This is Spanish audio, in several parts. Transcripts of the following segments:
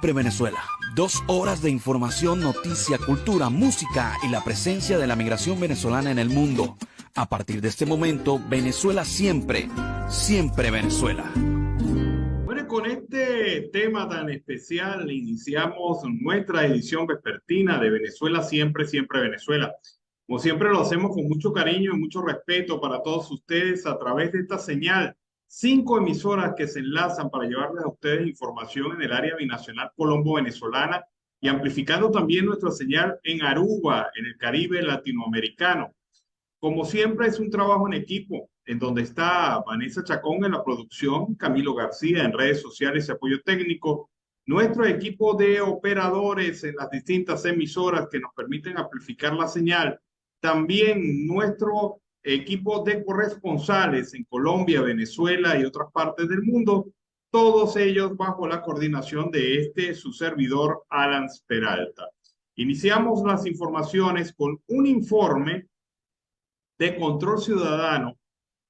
Siempre Venezuela. 2 horas de información, noticia, cultura, música y la presencia de la migración venezolana en el mundo. A partir de este momento, Venezuela siempre, siempre Venezuela. Bueno, con este tema tan especial iniciamos nuestra edición vespertina de Venezuela siempre, siempre Venezuela. Como siempre lo hacemos con mucho cariño y mucho respeto para todos ustedes a través de esta señal. 5 emisoras que se enlazan para llevarles a ustedes información en el área binacional colombo-venezolana y amplificando también nuestra señal en Aruba, en el Caribe latinoamericano. Como siempre es un trabajo en equipo, en donde está Vanessa Chacón en la producción, Camilo García en redes sociales y apoyo técnico, nuestro equipo de operadores en las distintas emisoras que nos permiten amplificar la señal, también nuestro equipo de corresponsales en Colombia, Venezuela y otras partes del mundo, todos ellos bajo la coordinación de su servidor, Alan Peralta. Iniciamos las informaciones con un informe de control ciudadano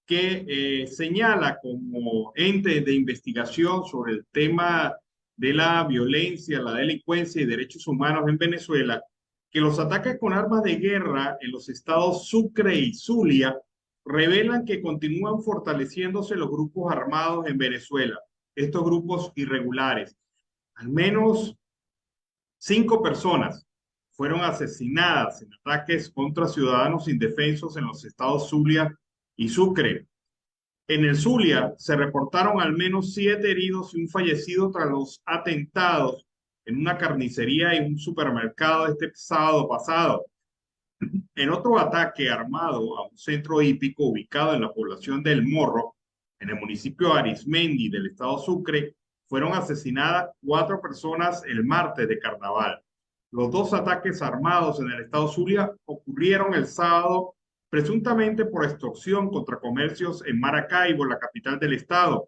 que señala como ente de investigación sobre el tema de la violencia, la delincuencia y derechos humanos en Venezuela, que los ataques con armas de guerra en los estados Sucre y Zulia revelan que continúan fortaleciéndose los grupos armados en Venezuela, estos grupos irregulares. Al menos 5 personas fueron asesinadas en ataques contra ciudadanos indefensos en los estados Zulia y Sucre. En el Zulia se reportaron al menos 7 heridos y un fallecido tras los atentados en una carnicería y un supermercado este sábado pasado. En otro ataque armado a un centro hípico ubicado en la población de El Morro, en el municipio de Arismendi del estado Sucre, fueron asesinadas 4 personas el martes de carnaval. Los 2 ataques armados en el estado Zulia ocurrieron el sábado, presuntamente por extorsión contra comercios en Maracaibo, la capital del estado.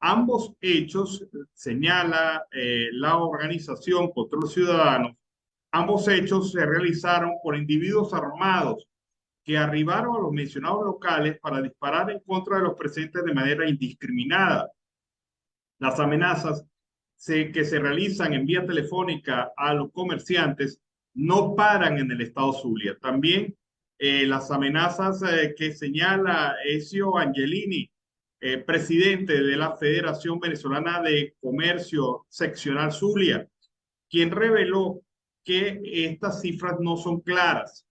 Ambos hechos, señala la organización Control Ciudadano, ambos hechos se realizaron por individuos armados que arribaron a los mencionados locales para disparar en contra de los presentes de manera indiscriminada. Las amenazas que se realizan en vía telefónica a los comerciantes no paran en el estado Zulia. También las amenazas que señala Ezio Angelini, presidente de la Federación Venezolana de Comercio Seccional Zulia, quien reveló que estas cifras no son claras,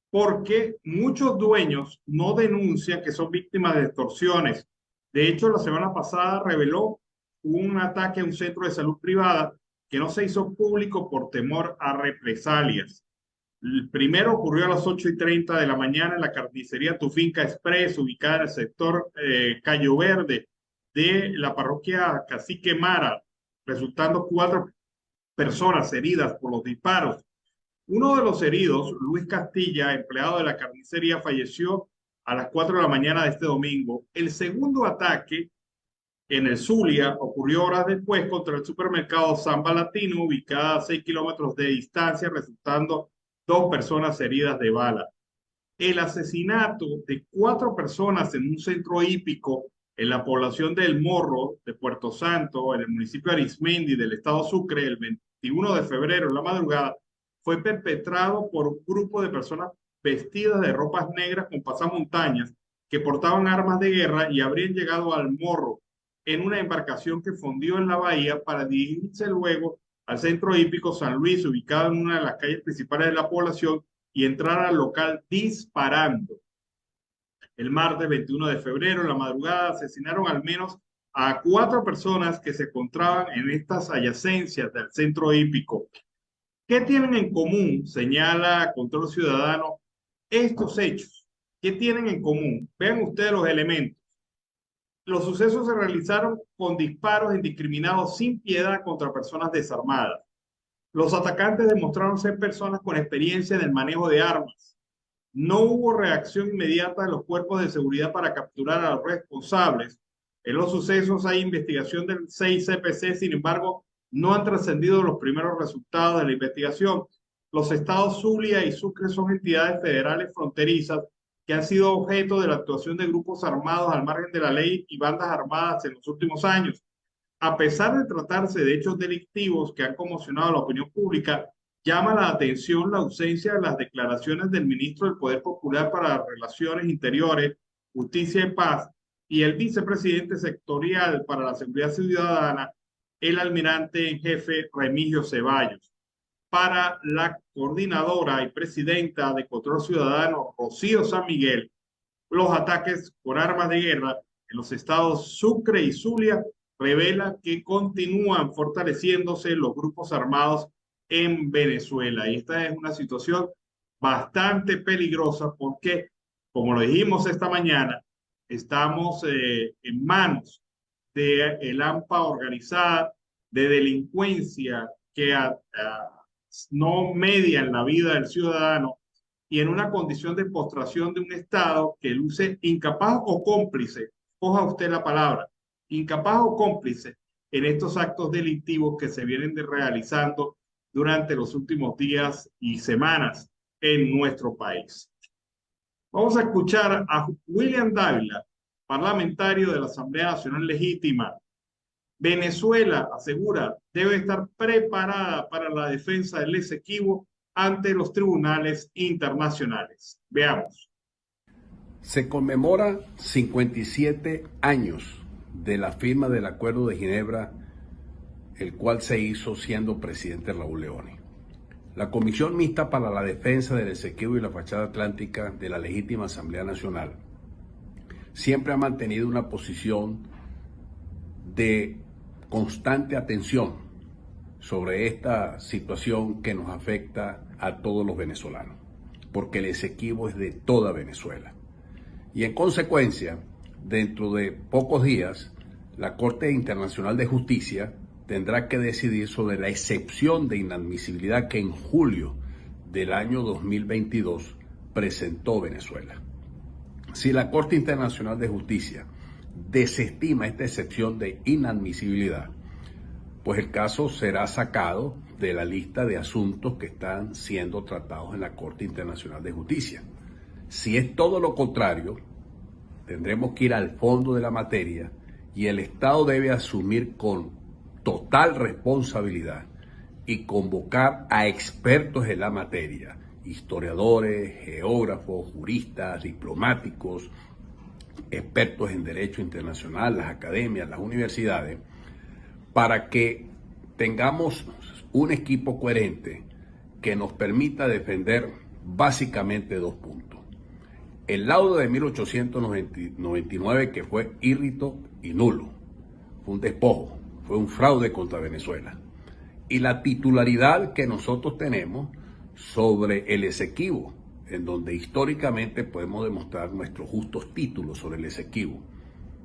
porque muchos dueños no denuncian que son víctimas de extorsiones. De hecho, la semana pasada reveló un ataque a un centro de salud privada que no se hizo público por temor a represalias. El primero ocurrió a las 8:30 de la mañana en la carnicería Tu Finca Express, ubicada en el sector Cayo Verde de la parroquia Cacique Mara, resultando 4 personas heridas por los disparos. Uno de los heridos, Luis Castilla, empleado de la carnicería, falleció a las 4 de la mañana de este domingo. El segundo ataque en el Zulia ocurrió horas después contra el supermercado Samba Latino, ubicada a 6 kilómetros de distancia, resultando 2 personas heridas de bala. El asesinato de 4 personas en un centro hípico en la población de El Morro, de Puerto Santo, en el municipio de Arismendi del estado Sucre, el 21 de febrero en la madrugada, fue perpetrado por un grupo de personas vestidas de ropas negras con pasamontañas que portaban armas de guerra y habrían llegado al Morro en una embarcación que fondió en la bahía para dirigirse luego al centro hípico San Luis, ubicado en una de las calles principales de la población, y entrar al local disparando. El martes 21 de febrero, en la madrugada, asesinaron al menos a 4 personas que se encontraban en estas adyacencias del centro hípico. ¿Qué tienen en común? Señala Control Ciudadano estos hechos. ¿Qué tienen en común? Vean ustedes los elementos. Los sucesos se realizaron con disparos indiscriminados sin piedad contra personas desarmadas. Los atacantes demostraron ser personas con experiencia en el manejo de armas. No hubo reacción inmediata de los cuerpos de seguridad para capturar a los responsables. En los sucesos hay investigación del 6CPC, sin embargo, no han trascendido los primeros resultados de la investigación. Los estados Zulia y Sucre son entidades federales fronterizas que han sido objeto de la actuación de grupos armados al margen de la ley y bandas armadas en los últimos años. a pesar de tratarse de hechos delictivos que han conmocionado a la opinión pública, llama la atención la ausencia de las declaraciones del ministro del Poder Popular para Relaciones Interiores, Justicia y Paz y el vicepresidente sectorial para la Seguridad Ciudadana, el almirante en jefe Remigio Ceballos. Para la coordinadora y presidenta de Control Ciudadano, Rocío San Miguel, los ataques por armas de guerra en los estados Sucre y Zulia revela que continúan fortaleciéndose los grupos armados en Venezuela. Y esta es una situación bastante peligrosa porque, como lo dijimos esta mañana, estamos en manos de el AMPA organizada, de delincuencia que no media en la vida del ciudadano y en una condición de postración de un Estado que luce incapaz o cómplice, coja usted la palabra, incapaz o cómplice en estos actos delictivos que se vienen realizando durante los últimos días y semanas en nuestro país. Vamos a escuchar a William Dávila, parlamentario de la Asamblea Nacional Legítima. Venezuela, asegura, debe estar preparada para la defensa del Esequibo ante los tribunales internacionales. Veamos. Se conmemora 57 años de la firma del Acuerdo de Ginebra, el cual se hizo siendo presidente Raúl Leoni. La Comisión Mixta para la Defensa del Esequibo y la Fachada Atlántica de la Legítima Asamblea Nacional siempre ha mantenido una posición de constante atención sobre esta situación que nos afecta a todos los venezolanos, porque el Esequibo es de toda Venezuela. Y en consecuencia, dentro de pocos días, la Corte Internacional de Justicia tendrá que decidir sobre la excepción de inadmisibilidad que en julio del año 2022 presentó Venezuela. Si la Corte Internacional de Justicia desestima esta excepción de inadmisibilidad, pues el caso será sacado de la lista de asuntos que están siendo tratados en la Corte Internacional de Justicia. Si es todo lo contrario, tendremos que ir al fondo de la materia y el Estado debe asumir con total responsabilidad y convocar a expertos en la materia, historiadores, geógrafos, juristas, diplomáticos, expertos en derecho internacional, las academias, las universidades, para que tengamos un equipo coherente que nos permita defender básicamente dos puntos. El laudo de 1899, que fue írrito y nulo, fue un despojo, fue un fraude contra Venezuela. Y la titularidad que nosotros tenemos sobre el Esequibo, en donde históricamente podemos demostrar nuestros justos títulos sobre el Esequibo,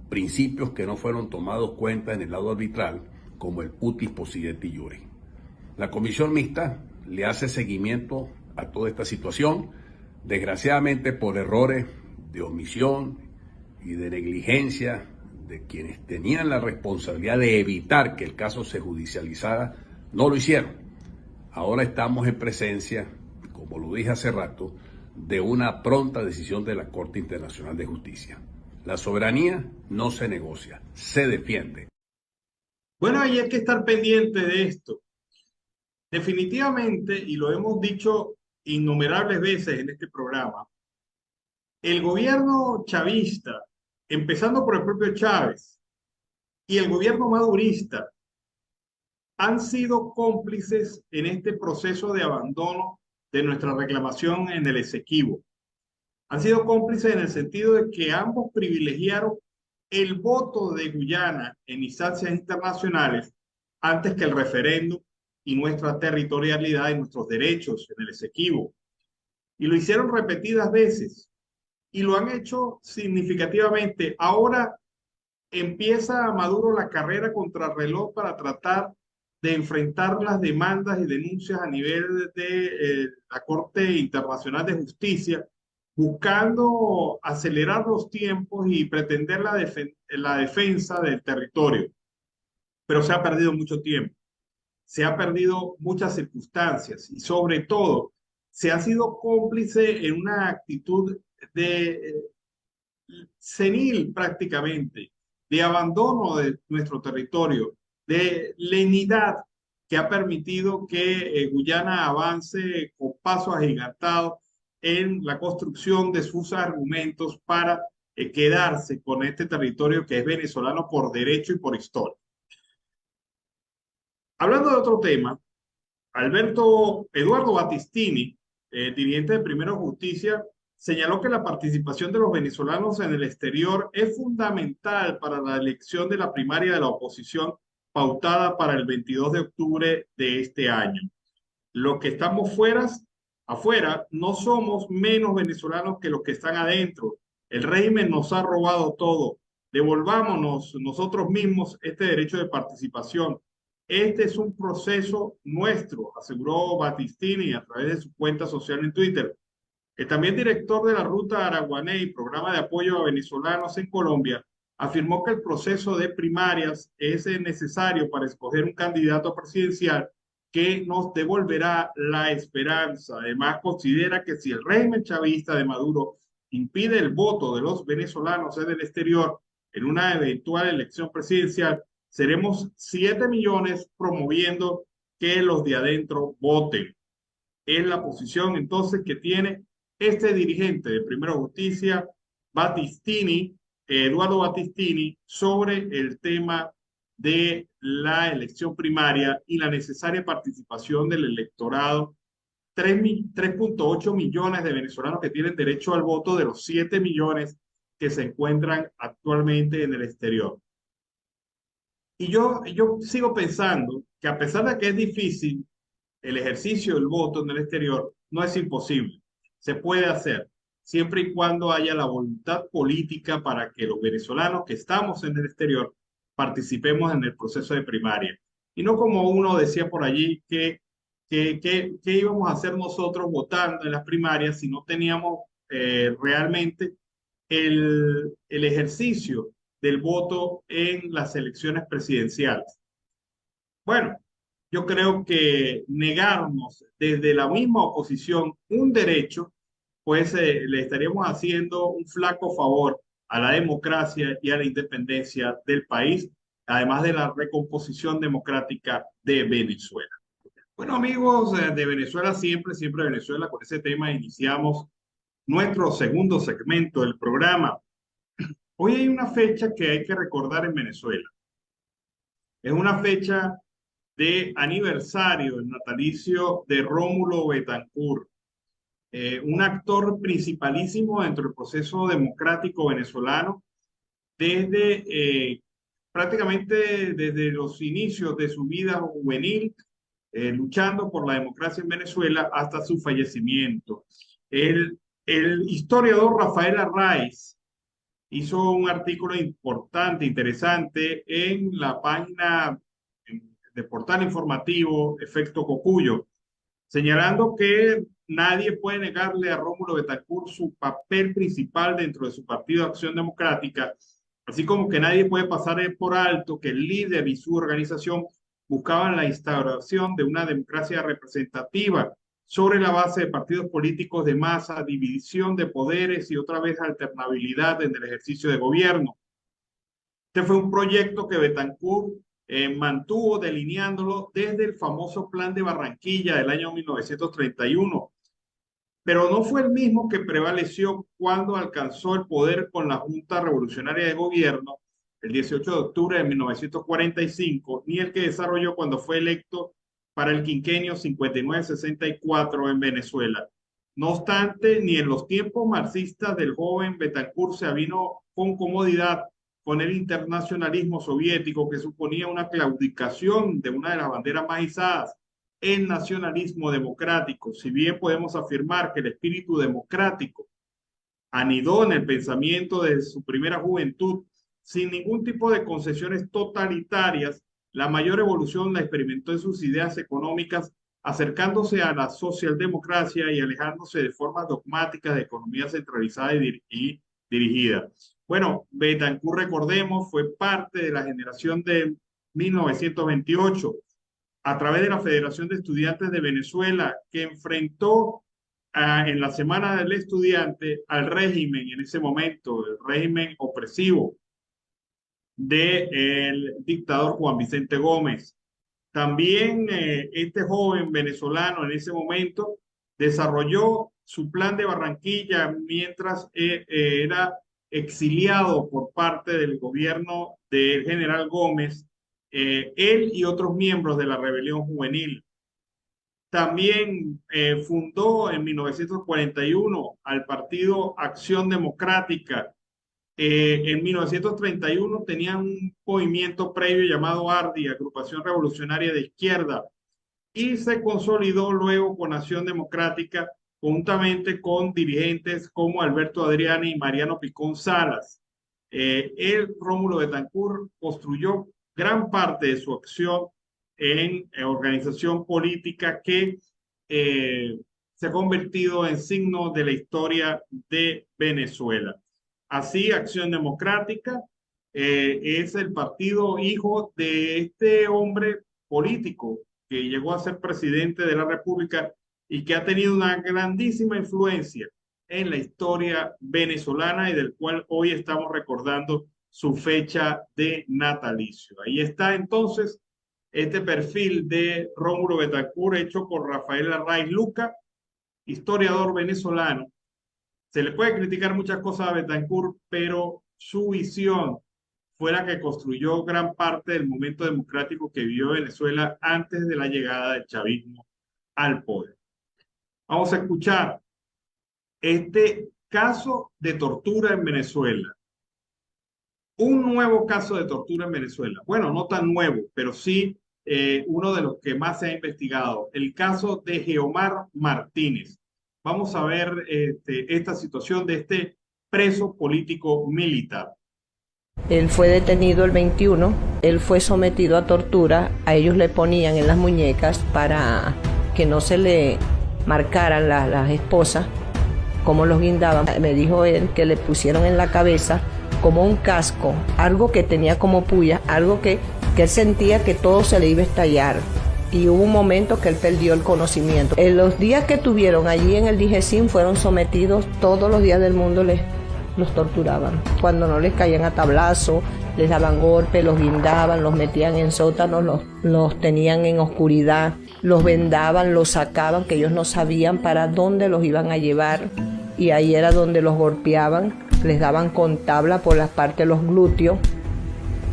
principios que no fueron tomados en cuenta en el laudo arbitral, como el utis possidetis iure. La Comisión Mixta le hace seguimiento a toda esta situación, desgraciadamente por errores de omisión y de negligencia de quienes tenían la responsabilidad de evitar que el caso se judicializara, no lo hicieron. Ahora estamos en presencia, como lo dije hace rato, de una pronta decisión de la Corte Internacional de Justicia. La soberanía no se negocia, se defiende. Bueno, ahí hay que estar pendiente de esto. Definitivamente, y lo hemos dicho innumerables veces en este programa, el gobierno chavista, empezando por el propio Chávez, y el gobierno madurista, han sido cómplices en este proceso de abandono de nuestra reclamación en el Esequibo. Han sido cómplices en el sentido de que ambos privilegiaron el voto de Guyana en instancias internacionales antes que el referéndum y nuestra territorialidad y nuestros derechos en el Esequibo. Y lo hicieron repetidas veces y lo han hecho significativamente. Ahora empieza Maduro la carrera contra el reloj para tratar de enfrentar las demandas y denuncias a nivel de la Corte Internacional de Justicia, buscando acelerar los tiempos y pretender la defensa del territorio. Pero se ha perdido mucho tiempo, se ha perdido muchas circunstancias y sobre todo se ha sido cómplice en una actitud de senil prácticamente, de abandono de nuestro territorio, de lenidad que ha permitido que Guyana avance con pasos agigantados en la construcción de sus argumentos para quedarse con este territorio que es venezolano por derecho y por historia. Hablando de otro tema, Eduardo Battistini, dirigente de Primero Justicia, señaló que la participación de los venezolanos en el exterior es fundamental para la elección de la primaria de la oposición pautada para el 22 de octubre de este año. Los que estamos afuera no somos menos venezolanos que los que están adentro. El régimen nos ha robado todo. Devolvámonos nosotros mismos este derecho de participación. Este es un proceso nuestro, aseguró Battistini a través de su cuenta social en Twitter. El también director de la Ruta Araguaney, programa de apoyo a venezolanos en Colombia, afirmó que el proceso de primarias es necesario para escoger un candidato presidencial que nos devolverá la esperanza. Además, considera que si el régimen chavista de Maduro impide el voto de los venezolanos en el exterior en una eventual elección presidencial, seremos 7 millones promoviendo que los de adentro voten. Es la posición entonces que tiene este dirigente de Primero Justicia, Eduardo Battistini, sobre el tema de la elección primaria y la necesaria participación del electorado. 3.8 millones de venezolanos que tienen derecho al voto de los 7 millones que se encuentran actualmente en el exterior. Y yo sigo pensando que a pesar de que es difícil, el ejercicio del voto en el exterior no es imposible. Se puede hacer siempre y cuando haya la voluntad política para que los venezolanos que estamos en el exterior participemos en el proceso de primaria. Y no como uno decía por allí que íbamos a hacer nosotros votando en las primarias si no teníamos realmente el ejercicio del voto en las elecciones presidenciales. Bueno, yo creo que negarnos desde la misma oposición un derecho, pues le estaríamos haciendo un flaco favor a la democracia y a la independencia del país, además de la recomposición democrática de Venezuela. Bueno, amigos de Venezuela, siempre Venezuela, con ese tema iniciamos nuestro segundo segmento del programa. Hoy hay una fecha que hay que recordar en Venezuela. Es una fecha de aniversario, el natalicio de Rómulo Betancourt, un actor principalísimo dentro del proceso democrático venezolano prácticamente desde los inicios de su vida juvenil, luchando por la democracia en Venezuela hasta su fallecimiento. El historiador Rafael Arraiz hizo un artículo importante, interesante, en la página de portal informativo Efecto Cocuyo, señalando que nadie puede negarle a Rómulo Betancourt su papel principal dentro de su partido Acción Democrática, así como que nadie puede pasar por alto que el líder y su organización buscaban la instauración de una democracia representativa sobre la base de partidos políticos de masa, división de poderes y otra vez alternabilidad en el ejercicio de gobierno. Este fue un proyecto que Betancourt mantuvo delineándolo desde el famoso Plan de Barranquilla del año 1931, pero no fue el mismo que prevaleció cuando alcanzó el poder con la Junta Revolucionaria de Gobierno el 18 de octubre de 1945, ni el que desarrolló cuando fue electo para el quinquenio 59-64 en Venezuela. No obstante, ni en los tiempos marxistas del joven Betancourt se avino con comodidad con el internacionalismo soviético, que suponía una claudicación de una de las banderas más izadas, el nacionalismo democrático. Si bien podemos afirmar que el espíritu democrático anidó en el pensamiento de su primera juventud, sin ningún tipo de concesiones totalitarias, la mayor evolución la experimentó en sus ideas económicas, acercándose a la socialdemocracia y alejándose de formas dogmáticas de economía centralizada y dirigida. Bueno, Betancourt, recordemos, fue parte de la generación de 1928, a través de la Federación de Estudiantes de Venezuela, que enfrentó en la Semana del Estudiante al régimen en ese momento, el régimen opresivo. del dictador Juan Vicente Gómez. También este joven venezolano en ese momento desarrolló su plan de Barranquilla mientras era exiliado por parte del gobierno del general Gómez, él y otros miembros de la rebelión juvenil. También fundó en 1941 al partido Acción Democrática. En 1931 tenía un movimiento previo llamado ARDI, Agrupación Revolucionaria de Izquierda, y se consolidó luego con Acción Democrática, juntamente con dirigentes como Alberto Adriani y Mariano Picón Salas. Rómulo Betancourt construyó gran parte de su acción en organización política que se ha convertido en signo de la historia de Venezuela. Así, Acción Democrática es el partido hijo de este hombre político que llegó a ser presidente de la República y que ha tenido una grandísima influencia en la historia venezolana y del cual hoy estamos recordando su fecha de natalicio. Ahí está entonces este perfil de Rómulo Betancourt hecho por Rafael Arraiz Luca, historiador venezolano. Se le puede criticar muchas cosas a Betancourt, pero su visión fue la que construyó gran parte del momento democrático que vivió Venezuela antes de la llegada del chavismo al poder. Vamos a escuchar este caso de tortura en Venezuela. Un nuevo caso de tortura en Venezuela. Bueno, no tan nuevo, pero sí uno de los que más se ha investigado. El caso de Geomar Martínez. Vamos a ver esta situación de este preso político militar. Él fue detenido el 21, él fue sometido a tortura, a ellos le ponían en las muñecas para que no se le marcaran las esposas, como los guindaban. Me dijo él que le pusieron en la cabeza como un casco, algo que tenía como puya, algo que él sentía que todo se le iba a estallar. Y hubo un momento que él perdió el conocimiento. En los días que tuvieron allí en el DIGESIN fueron sometidos, todos los días del mundo los torturaban. Cuando no les caían a tablazo, les daban golpes, los guindaban, los metían en sótanos, los tenían en oscuridad, los vendaban, los sacaban, que ellos no sabían para dónde los iban a llevar. Y ahí era donde los golpeaban, les daban con tabla por las partes de los glúteos,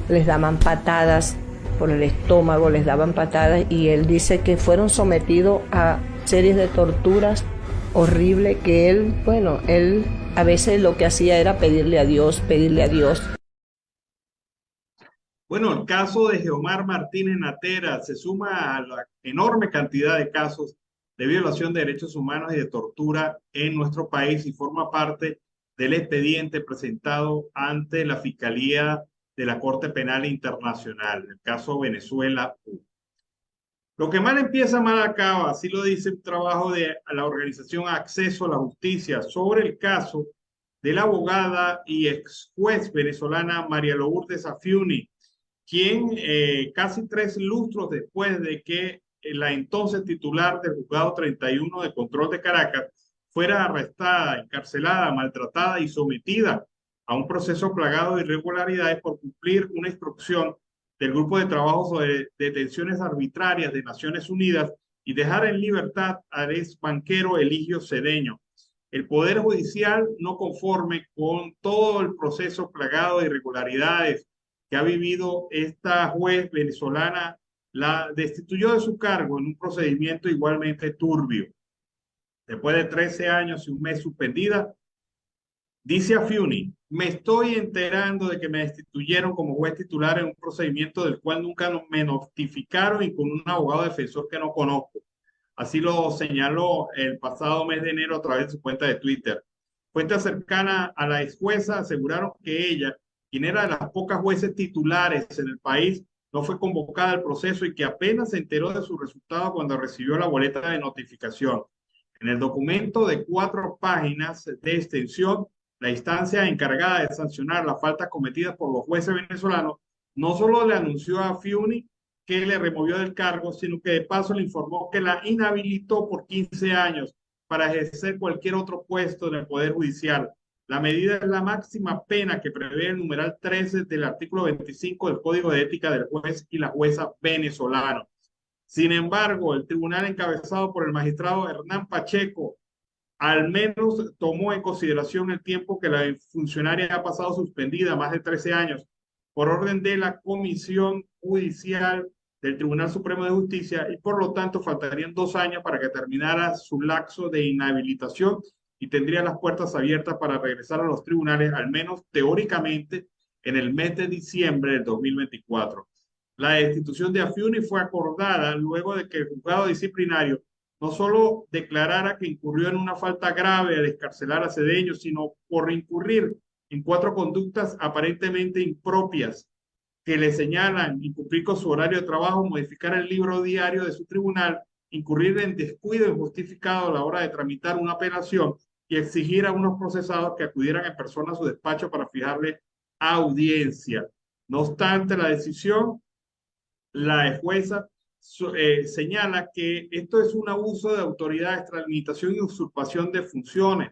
les daban patadas por el estómago, les daban patadas, y él dice que fueron sometidos a series de torturas horribles, que él a veces lo que hacía era pedirle a Dios. Bueno, el caso de Geomar Martínez Natera se suma a la enorme cantidad de casos de violación de derechos humanos y de tortura en nuestro país y forma parte del expediente presentado ante la Fiscalía de la Corte Penal Internacional, el caso Venezuela 1. Lo que mal empieza, mal acaba, así lo dice un trabajo de la organización Acceso a la Justicia sobre el caso de la abogada y ex juez venezolana María Lourdes Afiuni, quien casi 3 lustros después de que la entonces titular del Juzgado 31 de Control de Caracas fuera arrestada, encarcelada, maltratada y sometida a un proceso plagado de irregularidades por cumplir una instrucción del Grupo de Trabajo sobre Detenciones Arbitrarias de Naciones Unidas y dejar en libertad al ex banquero Eligio Cedeño. El Poder Judicial, no conforme con todo el proceso plagado de irregularidades que ha vivido esta juez venezolana, la destituyó de su cargo en un procedimiento igualmente turbio. Después de 13 años y un mes suspendida, dice Afiuni: me estoy enterando de que me destituyeron como juez titular en un procedimiento del cual nunca me notificaron y con un abogado defensor que no conozco. Así lo señaló el pasado mes de enero a través de su cuenta de Twitter. Fuentes cercanas a la ex jueza aseguraron que ella, quien era de las pocas jueces titulares en el país, no fue convocada al proceso y que apenas se enteró de su resultado cuando recibió la boleta de notificación. En el documento de 4 páginas de extensión, la instancia encargada de sancionar las faltas cometidas por los jueces venezolanos no solo le anunció a Afiuni que le removió del cargo, sino que de paso le informó que la inhabilitó por 15 años para ejercer cualquier otro puesto en el Poder Judicial. La medida es la máxima pena que prevé el numeral 13 del artículo 25 del Código de Ética del juez y la jueza venezolano. Sin embargo, el tribunal encabezado por el magistrado Hernán Pacheco al menos tomó en consideración el tiempo que la funcionaria ha pasado suspendida, más de 13 años, por orden de la Comisión Judicial del Tribunal Supremo de Justicia, y por lo tanto faltarían 2 años para que terminara su lapso de inhabilitación y tendría las puertas abiertas para regresar a los tribunales, al menos teóricamente, en el mes de diciembre del 2024. La destitución de Afiuni fue acordada luego de que el juzgado disciplinario no solo declarara que incurrió en una falta grave al excarcelar a Cedeño, sino por incurrir en 4 conductas aparentemente impropias que le señalan incumplir con su horario de trabajo, modificar el libro diario de su tribunal, incurrir en descuido injustificado a la hora de tramitar una apelación y exigir a unos procesados que acudieran en persona a su despacho para fijarle audiencia. No obstante, la decisión, la jueza señala que esto es un abuso de autoridad, extralimitación y usurpación de funciones.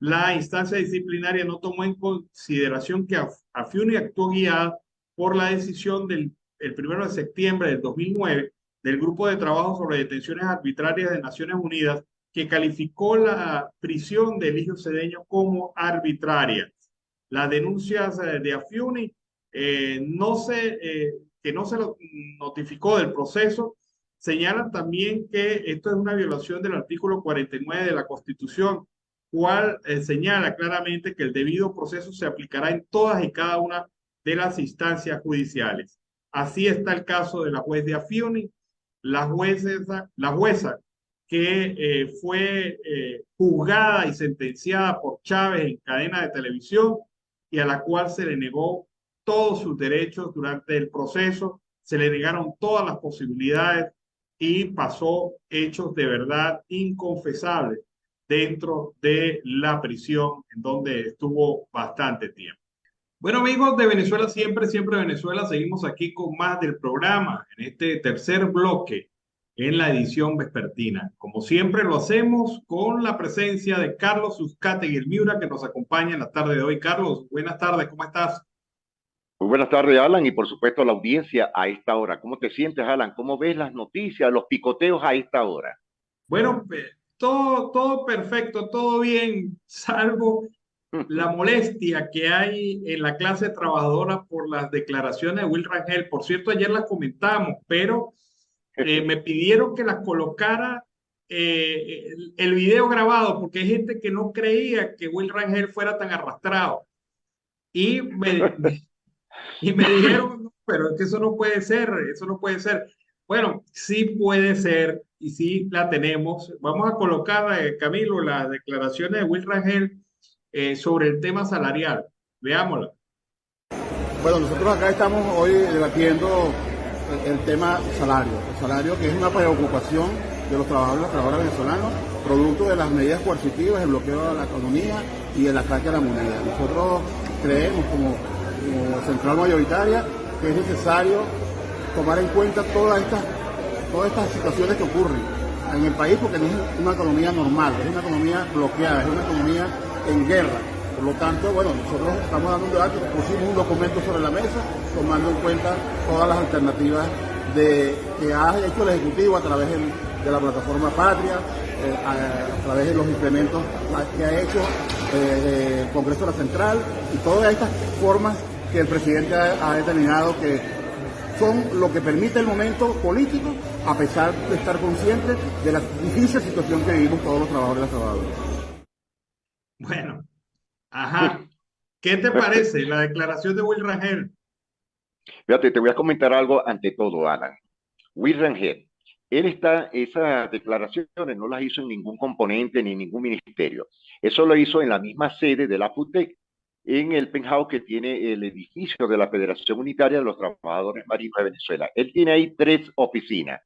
La instancia disciplinaria no tomó en consideración que Afiuni actuó guiada por la decisión del 1 de septiembre del 2009 del Grupo de Trabajo sobre Detenciones Arbitrarias de Naciones Unidas, que calificó la prisión de Eligio Cedeño como arbitraria. Las denuncias de Afiuni que no se lo notificó del proceso, señalan también que esto es una violación del artículo 49 de la Constitución, cual señala claramente que el debido proceso se aplicará en todas y cada una de las instancias judiciales. Así está el caso de la juez de Afiuni, la jueza que fue juzgada y sentenciada por Chávez en cadena de televisión y a la cual se le negó todos sus derechos durante el proceso, se le negaron todas las posibilidades y pasó hechos de verdad inconfesables dentro de la prisión en donde estuvo bastante tiempo. Bueno, amigos de Venezuela Siempre, Siempre Venezuela, seguimos aquí con más del programa en este tercer bloque en la edición vespertina. Como siempre lo hacemos con la presencia de Carlos Uzcategui el Miura, que nos acompaña en la tarde de hoy. Carlos, buenas tardes, ¿cómo estás? Muy buenas tardes, Alan, y por supuesto a la audiencia a esta hora. ¿Cómo te sientes, Alan? ¿Cómo ves las noticias, los picoteos a esta hora? Bueno, todo perfecto, todo bien, salvo la molestia que hay en la clase trabajadora por las declaraciones de Will Rangel. Por cierto, ayer las comentamos, pero me pidieron que las colocara el video grabado, porque hay gente que no creía que Will Rangel fuera tan arrastrado. Y me dijeron, no, pero es que eso no puede ser, eso no puede ser. Bueno, sí puede ser y sí la tenemos. Vamos a colocar, Camilo, las declaraciones de Will Rangel sobre el tema salarial. Veámosla. Bueno, nosotros acá estamos hoy debatiendo el tema salario. El salario que es una preocupación de los trabajadores y las trabajadoras venezolanos, producto de las medidas coercitivas, el bloqueo de la economía y el ataque a la moneda. Nosotros creemos como central mayoritaria que es necesario tomar en cuenta todas estas situaciones que ocurren en el país, porque no es una economía normal, es una economía bloqueada, es una economía en guerra. Por lo tanto, bueno, nosotros estamos dando un debate, pusimos un documento sobre la mesa, tomando en cuenta todas las alternativas que ha hecho el Ejecutivo a través de la plataforma Patria, a través de los implementos que ha hecho el Congreso de la Central y todas estas formas que el presidente ha determinado que son lo que permite el momento político, a pesar de estar conscientes de la difícil situación que vivimos todos los trabajadores y las trabajadoras. Bueno, ajá. ¿Qué te parece la declaración de Will Rangel? Fíjate, te voy a comentar algo ante todo, Alan. Will Rangel, esas declaraciones no las hizo en ningún componente ni en ningún ministerio. Eso lo hizo en la misma sede de la FUTEC, en el penthouse que tiene el edificio de la Federación Unitaria de los Trabajadores Marinos de Venezuela. Él tiene ahí 3 oficinas.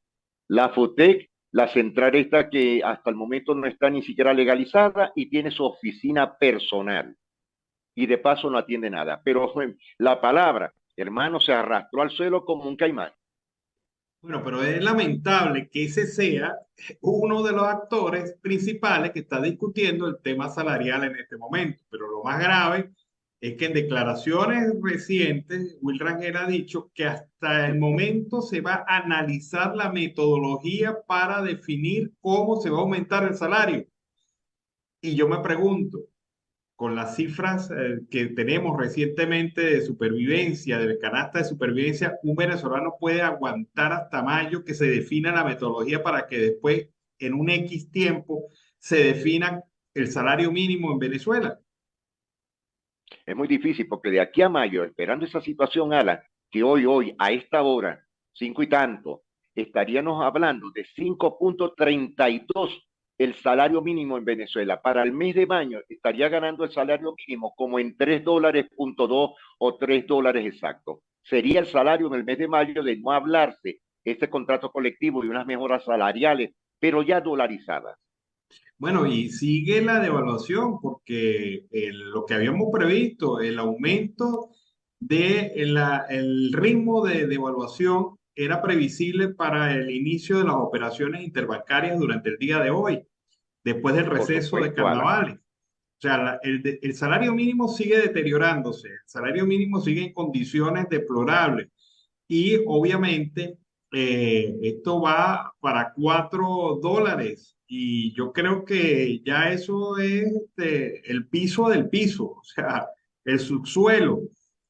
La FUTEC, la central esta que hasta el momento no está ni siquiera legalizada, y tiene su oficina personal. Y de paso no atiende nada. Pero la palabra, hermano, se arrastró al suelo como un caimán. Bueno, pero es lamentable que ese sea uno de los actores principales que está discutiendo el tema salarial en este momento. Pero lo más grave es que en declaraciones recientes, Will Rangel ha dicho que hasta el momento se va a analizar la metodología para definir cómo se va a aumentar el salario. Y yo me pregunto, con las cifras que tenemos recientemente de supervivencia, de canasta de supervivencia, un venezolano puede aguantar hasta mayo que se defina la metodología para que después, en un X tiempo, se defina el salario mínimo en Venezuela. Es muy difícil porque de aquí a mayo, esperando esa situación, Alan, que hoy, a esta hora, 5 y tanto, estaríamos hablando de 5.32 el salario mínimo en Venezuela. Para el mes de mayo estaría ganando el salario mínimo como en $3.2 o $3 exacto. Sería el salario en el mes de mayo de no hablarse este contrato colectivo y unas mejoras salariales, pero ya dolarizadas. Bueno, y sigue la devaluación porque lo que habíamos previsto, el aumento el ritmo de devaluación era previsible para el inicio de las operaciones interbancarias durante el día de hoy, después del Por receso de supuesto, Alan. carnavales. O sea, el salario mínimo sigue deteriorándose, el salario mínimo sigue en condiciones deplorables y obviamente esto va para $4 y yo creo que ya eso es el piso del piso, o sea, el subsuelo.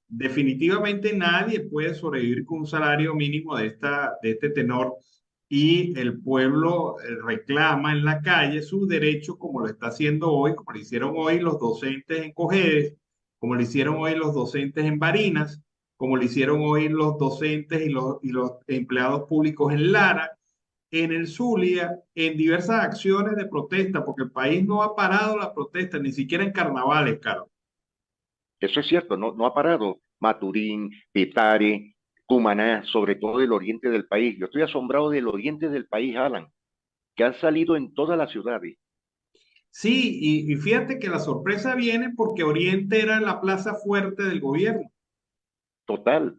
Definitivamente nadie puede sobrevivir con un salario mínimo de este tenor y el pueblo reclama en la calle sus derechos como lo está haciendo hoy, como lo hicieron hoy los docentes en Cojedes, como lo hicieron hoy los docentes en Barinas, como lo hicieron hoy los docentes y los empleados públicos en Lara, en el Zulia, en diversas acciones de protesta, porque el país no ha parado la protesta, ni siquiera en carnavales, Carlos. Eso es cierto, no ha parado. Maturín, Petare, Cumaná, sobre todo del oriente del país. Yo estoy asombrado del oriente del país, Alan, que han salido en todas las ciudades. Sí, y fíjate que la sorpresa viene porque Oriente era la plaza fuerte del gobierno. Total.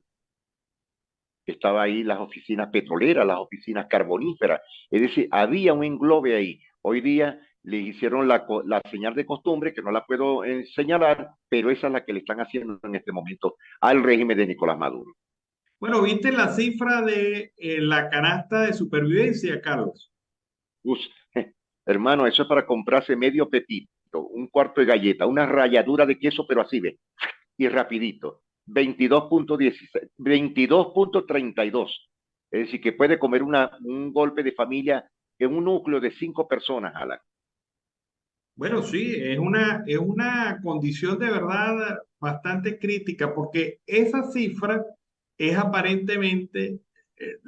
Estaba ahí las oficinas petroleras, las oficinas carboníferas. Es decir, había un englobe ahí. Hoy día le hicieron la señal de costumbre, que no la puedo señalar, pero esa es la que le están haciendo en este momento al régimen de Nicolás Maduro. Bueno, ¿viste la cifra de la canasta de supervivencia, Carlos? Uf, hermano, eso es para comprarse medio pepito, un cuarto de galleta, una ralladura de queso, pero así ve, y rapidito. 22.16, 22.32. Es decir, que puede comer un golpe de familia en un núcleo de 5 personas, Alan. Bueno, sí, es una condición de verdad bastante crítica porque esa cifra es aparentemente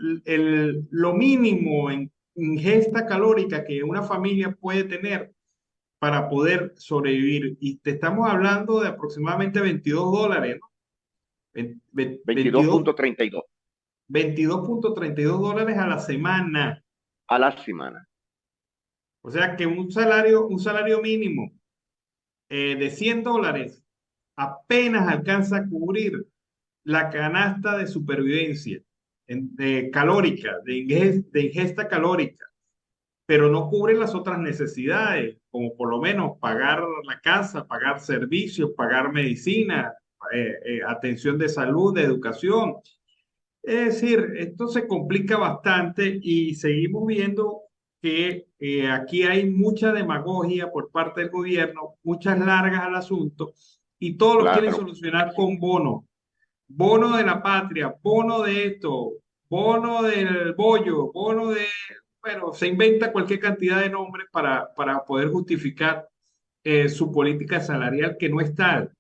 lo mínimo en ingesta calórica que una familia puede tener para poder sobrevivir. Y te estamos hablando de aproximadamente $22, ¿no? 22, 22.32 $22.32 a la semana. a la semana. O sea que un salario mínimo de $100 apenas alcanza a cubrir la canasta de supervivencia calórica, de ingesta calórica, pero no cubre las otras necesidades, como por lo menos pagar la casa, pagar servicios, pagar medicina, atención de salud, de educación. Es decir, esto se complica bastante y seguimos viendo que aquí hay mucha demagogia por parte del gobierno, muchas largas al asunto y todo lo quieren Claro. solucionar con bono. Bono de la patria, bono de esto, bono del bollo, bono de... Bueno, se inventa cualquier cantidad de nombres para poder justificar su política salarial que no es tal.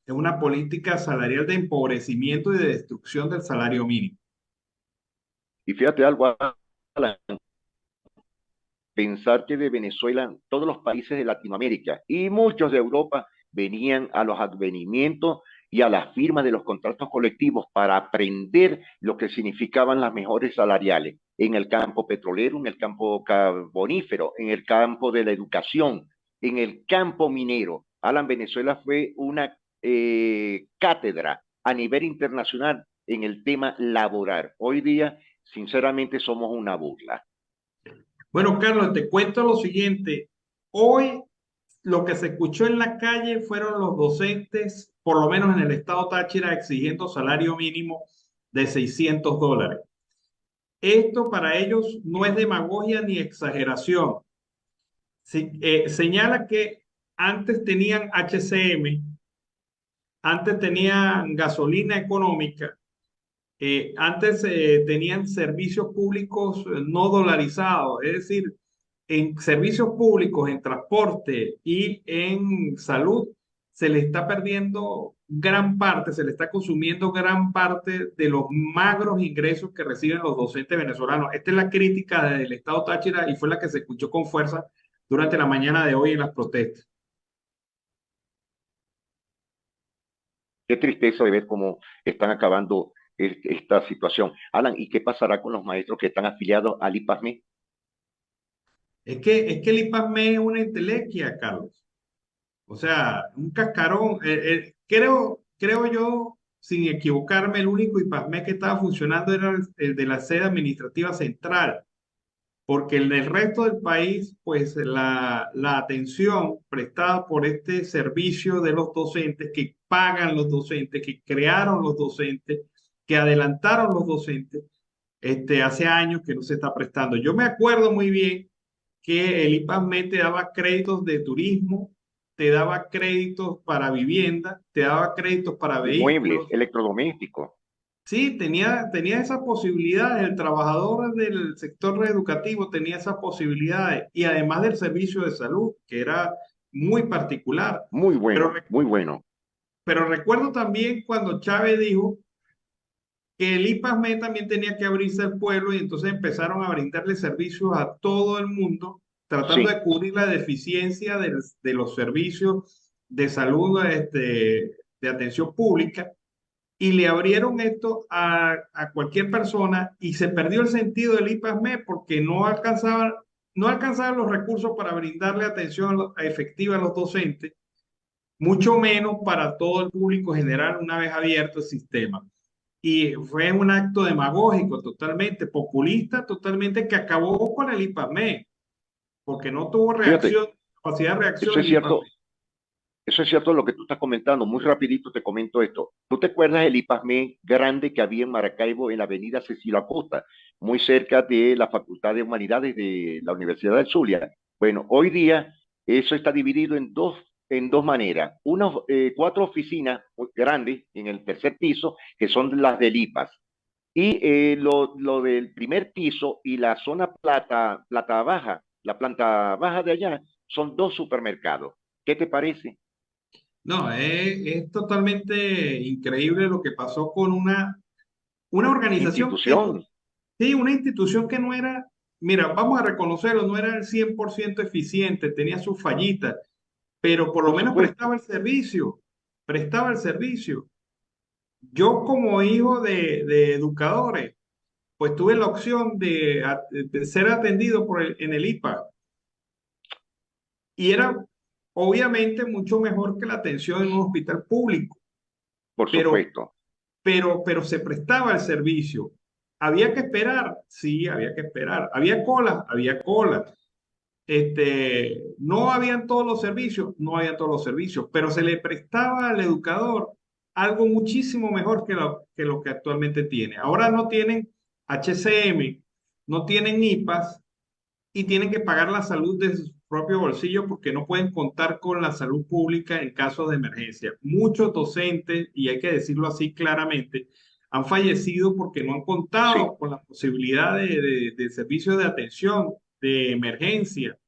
Es una política salarial de empobrecimiento y de destrucción del salario mínimo. Y fíjate algo, Alan, pensar que de Venezuela todos los países de Latinoamérica y muchos de Europa venían a los advenimientos y a la firma de los contratos colectivos para aprender lo que significaban las mejores salariales en el campo petrolero, en el campo carbonífero, en el campo de la educación, en el campo minero. Alan, Venezuela fue una cátedra a nivel internacional en el tema laboral. Hoy día sinceramente somos una burla. Bueno, Carlos, te cuento lo siguiente. Hoy lo que se escuchó en la calle fueron los docentes, por lo menos en el estado Táchira, exigiendo salario mínimo de $600. Esto para ellos no es demagogia ni exageración. Señala que antes tenían HCM, antes tenían gasolina económica, antes tenían servicios públicos no dolarizados, es decir, en servicios públicos, en transporte y en salud, se le está perdiendo gran parte, se le está consumiendo gran parte de los magros ingresos que reciben los docentes venezolanos. Esta es la crítica del Estado Táchira y fue la que se escuchó con fuerza durante la mañana de hoy en las protestas. Qué tristeza de ver cómo están acabando esta situación. Alan, ¿y qué pasará con los maestros que están afiliados al IPASME? Es que el IPASME es una entelequia, Carlos. O sea, un cascarón. Creo yo, sin equivocarme, el único IPASME que estaba funcionando era el de la sede administrativa central, porque en el resto del país, pues la atención prestada por este servicio de los docentes, que pagan los docentes, que crearon los docentes, que adelantaron los docentes, hace años que no se está prestando. Yo me acuerdo muy bien que el IPASME te daba créditos de turismo, te daba créditos para vivienda, te daba créditos para Muebles, vehículos. electrodomésticos. Sí, tenía esas posibilidades. El trabajador del sector educativo tenía esas posibilidades y además del servicio de salud, que era muy particular. Muy Pero, bueno, muy bueno. pero recuerdo también cuando Chávez dijo que el IPASME también tenía que abrirse al pueblo y entonces empezaron a brindarle servicios a todo el mundo, tratando Sí, de cubrir la deficiencia de los servicios de salud, de atención pública, y le abrieron esto a cualquier persona y se perdió el sentido del IPASME porque no alcanzaban los recursos para brindarle atención efectiva a los docentes, mucho menos para todo el público general una vez abierto el sistema. Y fue un acto demagógico totalmente, populista totalmente, que acabó con el IPASME, porque no tuvo fíjate, capacidad de reacción eso es el cierto, IPASME. eso es cierto lo que tú estás comentando. Muy rapidito te comento esto. ¿Tú te acuerdas del IPASME grande que había en Maracaibo, en la avenida Cecilio Acosta, muy cerca de la Facultad de Humanidades de la Universidad del Zulia? Bueno, hoy día eso está dividido en dos maneras. Cuatro oficinas muy grandes en el tercer piso, que son las del IPAS. Y lo del primer piso y la zona plata baja, la planta baja de allá, son dos supermercados. ¿Qué te parece? No, es totalmente increíble lo que pasó con una organización que, Institución, sí, una institución que no era, mira, vamos a reconocerlo, no era el 100% eficiente, tenía sus fallitas, pero por lo por menos supuesto. prestaba el servicio. Yo como hijo de educadores, pues tuve la opción de ser atendido en el IPA y era obviamente mucho mejor que la atención en un hospital público, Por pero, supuesto. pero se prestaba el servicio. ¿Había que esperar? Sí, había que esperar. ¿Había cola? Había cola. No habían todos los servicios, no habían todos los servicios, pero se le prestaba al educador algo muchísimo mejor que lo que actualmente tiene. Ahora no tienen HCM, no tienen IPAS y tienen que pagar la salud de su propio bolsillo porque no pueden contar con la salud pública en casos de emergencia. Muchos docentes, y hay que decirlo así claramente, han fallecido porque no han Sí, contado con la posibilidad de servicios de atención de emergencia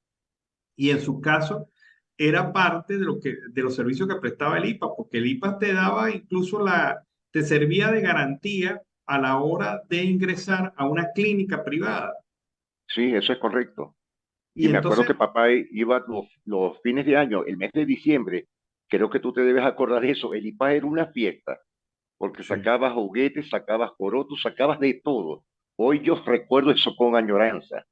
y en su caso era parte de los servicios que prestaba el IPA, porque el IPA te daba incluso te servía de garantía a la hora de ingresar a una clínica privada. sí, eso es correcto. Y Y me acuerdo entonces, que papá iba los fines de año, el mes de diciembre, creo que tú te debes acordar de eso. El IPA era una fiesta, porque sí, sacabas juguetes, sacabas corotos, sacabas de todo. Hoy yo recuerdo eso con añoranza.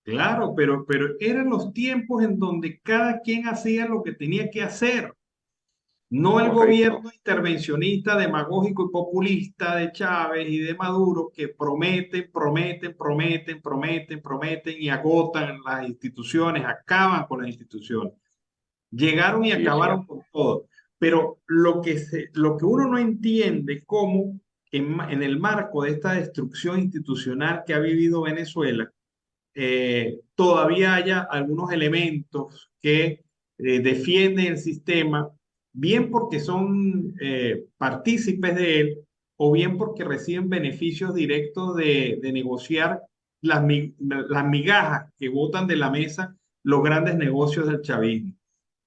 claro, pero eran los tiempos en donde cada quien hacía lo que tenía que hacer. No el Correcto. gobierno intervencionista, demagógico y populista de Chávez y de Maduro que prometen y agotan las instituciones, acaban con las instituciones. Llegaron y Sí, es acabaron cierto. con todo. Pero lo que uno no entiende es cómo en el marco de esta destrucción institucional que ha vivido Venezuela, todavía haya algunos elementos que defienden el sistema, bien porque son partícipes de él, o bien porque reciben beneficios directos de negociar las migajas que botan de la mesa los grandes negocios del chavismo. Eso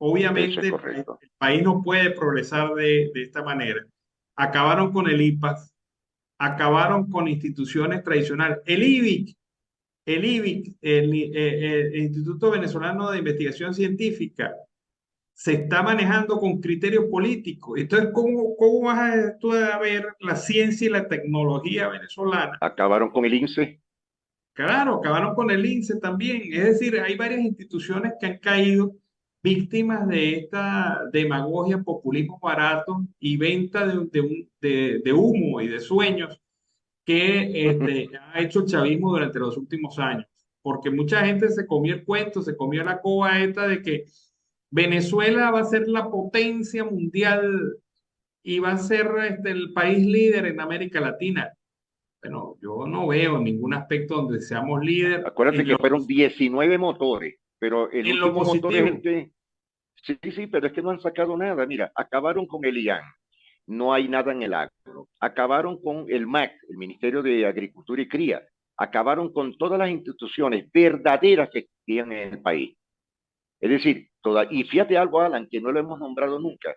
es Obviamente correcto. el país no puede progresar de esta manera. Acabaron con el IPAS, acabaron con instituciones tradicionales. El Instituto Venezolano de Investigación Científica, se está manejando con criterio político. Entonces, ¿cómo vas tú a ver la ciencia y la tecnología venezolana? Acabaron con el INSE. Claro, acabaron con el INSE también. Es decir, hay varias instituciones que han caído víctimas de esta demagogia, populismo barato y venta de humo y de sueños que ha hecho el chavismo durante los últimos años. Porque mucha gente se comió el cuento, se comió la coba esta de que Venezuela va a ser la potencia mundial y va a ser el país líder en América Latina. Bueno, yo no veo ningún aspecto donde seamos líder Acuérdate que fueron 19 motores, pero el en lo último motor es positivo. el que... Sí, sí, pero es que no han sacado nada. Mira, acabaron con el IAN. No hay nada en el agro. Acabaron con el MAC, el Ministerio de Agricultura y Cría. Acabaron con todas las instituciones verdaderas que existían en el país. Es decir, y fíjate algo, Alan, que no lo hemos nombrado nunca.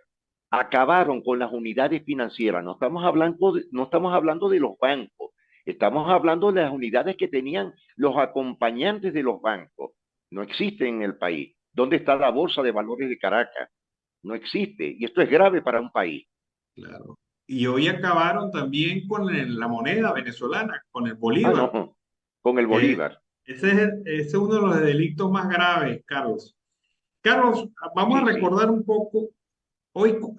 Acabaron con las unidades financieras. No estamos hablando de los bancos. Estamos hablando de las unidades que tenían los acompañantes de los bancos. No existen en el país. ¿Dónde está la Bolsa de Valores de Caracas? No existe. Y esto es grave para un país. Claro. Y hoy acabaron también con la moneda venezolana, con el Ah, bolívar. no, con el Eh, Bolívar. ese es uno de los delitos más graves, Carlos. Carlos, vamos a Sí, sí, recordar un poco.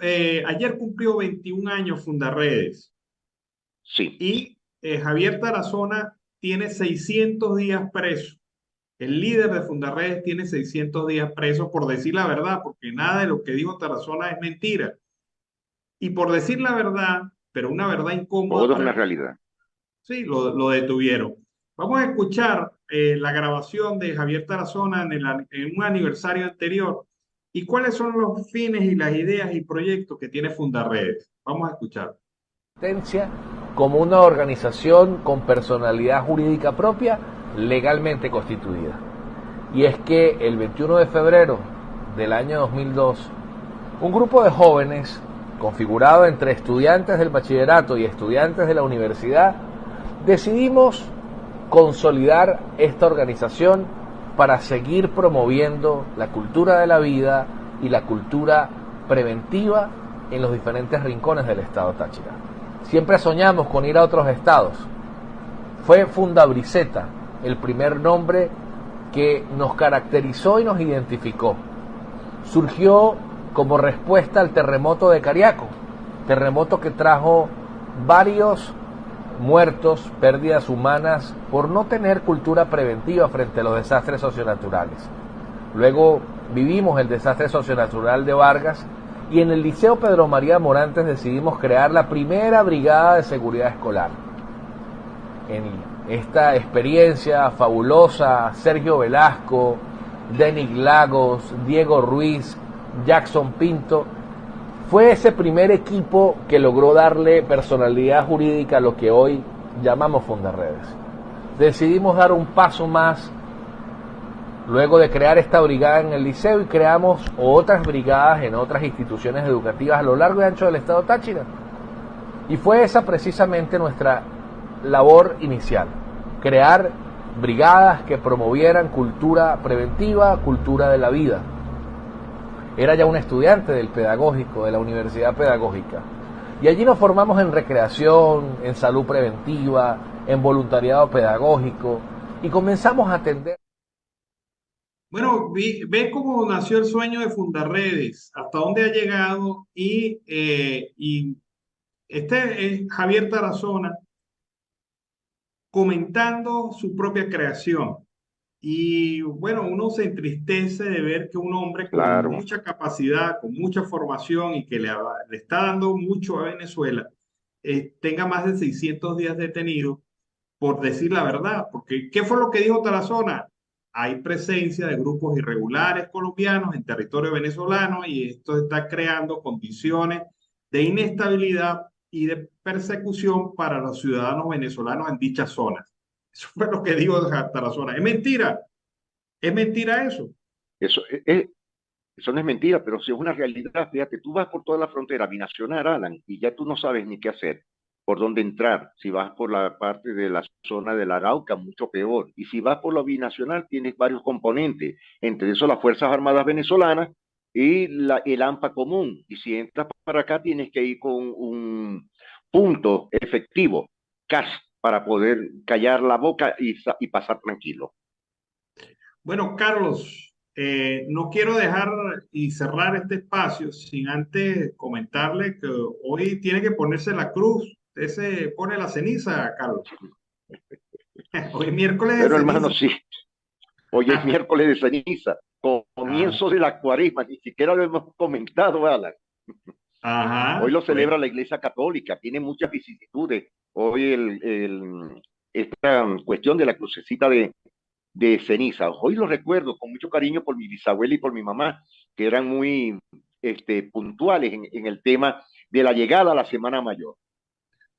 Ayer cumplió 21 años Fundarredes sí. y Javier Tarazona tiene 600 días preso. El líder de Fundarredes tiene 600 días preso por decir la verdad, porque nada de lo que dijo Tarazona es mentira. Y por decir la verdad, pero una verdad incómoda Todo es para una él, realidad. sí, lo detuvieron. Vamos a escuchar la grabación de Javier Tarazona en un aniversario anterior y cuáles son los fines y las ideas y proyectos que tiene Fundarredes. Vamos a escuchar. Como una organización con personalidad jurídica propia, legalmente constituida. Y es que el 21 de febrero del año 2002, un grupo de jóvenes, configurado entre estudiantes del bachillerato y estudiantes de la universidad, decidimos consolidar esta organización para seguir promoviendo la cultura de la vida y la cultura preventiva en los diferentes rincones del estado Táchira. Siempre soñamos con ir a otros estados. Fue Fundabriceta el primer nombre que nos caracterizó y nos identificó. Surgió como respuesta al terremoto de Cariaco, terremoto que trajo varios muertos, pérdidas humanas, por no tener cultura preventiva frente a los desastres socionaturales. Luego vivimos el desastre socionatural de Vargas y en el Liceo Pedro María Morantes decidimos crear la primera brigada de seguridad escolar. En esta experiencia fabulosa, Sergio Velasco, Denis Lagos, Diego Ruiz, Jackson Pinto, fue ese primer equipo que logró darle personalidad jurídica a lo que hoy llamamos Fundarredes. Decidimos dar un paso más luego de crear esta brigada en el liceo y creamos otras brigadas en otras instituciones educativas a lo largo y ancho del estado Táchira. Y fue esa precisamente nuestra labor inicial, crear brigadas que promovieran cultura preventiva, cultura de la vida. Era ya un estudiante del pedagógico, de la Universidad Pedagógica. Y allí nos formamos en recreación, en salud preventiva, en voluntariado pedagógico y comenzamos a atender Bueno, ve cómo nació el sueño de Fundarredes, hasta dónde ha llegado y este es Javier Tarazona comentando su propia creación. Y bueno, uno se entristece de ver que un hombre con Claro, mucha capacidad, con mucha formación y que le está dando mucho a Venezuela, tenga más de 600 días detenido por decir la verdad. Porque, ¿qué fue lo que dijo Tarazona? Hay presencia de grupos irregulares colombianos en territorio venezolano y esto está creando condiciones de inestabilidad y de persecución para los ciudadanos venezolanos en dichas zonas. Eso fue lo que dijo Tarazona. Es mentira eso. eso, eso no es mentira, pero sí es una realidad. Fíjate, tú vas por toda la frontera binacional, Alan, y ya tú no sabes ni qué hacer, por dónde entrar. Si vas por la parte de la zona del Arauca, mucho peor. Y si vas por la binacional, tienes varios componentes, entre eso las Fuerzas Armadas venezolanas y el AMPA común. Y si entras para acá, tienes que ir con un punto efectivo, CAS, para poder callar la boca y pasar tranquilo. Bueno, Carlos, no quiero dejar y cerrar este espacio sin antes comentarle que hoy tiene que ponerse la cruz. Usted se pone la ceniza, Carlos. Hoy es miércoles de Pero hermano, ceniza. sí, hoy es miércoles de ceniza, Ah, comienzo de la cuaresma, ni siquiera lo hemos comentado, Alan. Hoy ajá, lo bueno. celebra la Iglesia Católica, tiene muchas vicisitudes. Hoy esta cuestión de la crucecita de ceniza, hoy lo recuerdo con mucho cariño por mi bisabuela y por mi mamá, que eran muy puntuales en el tema de la llegada a la Semana Mayor.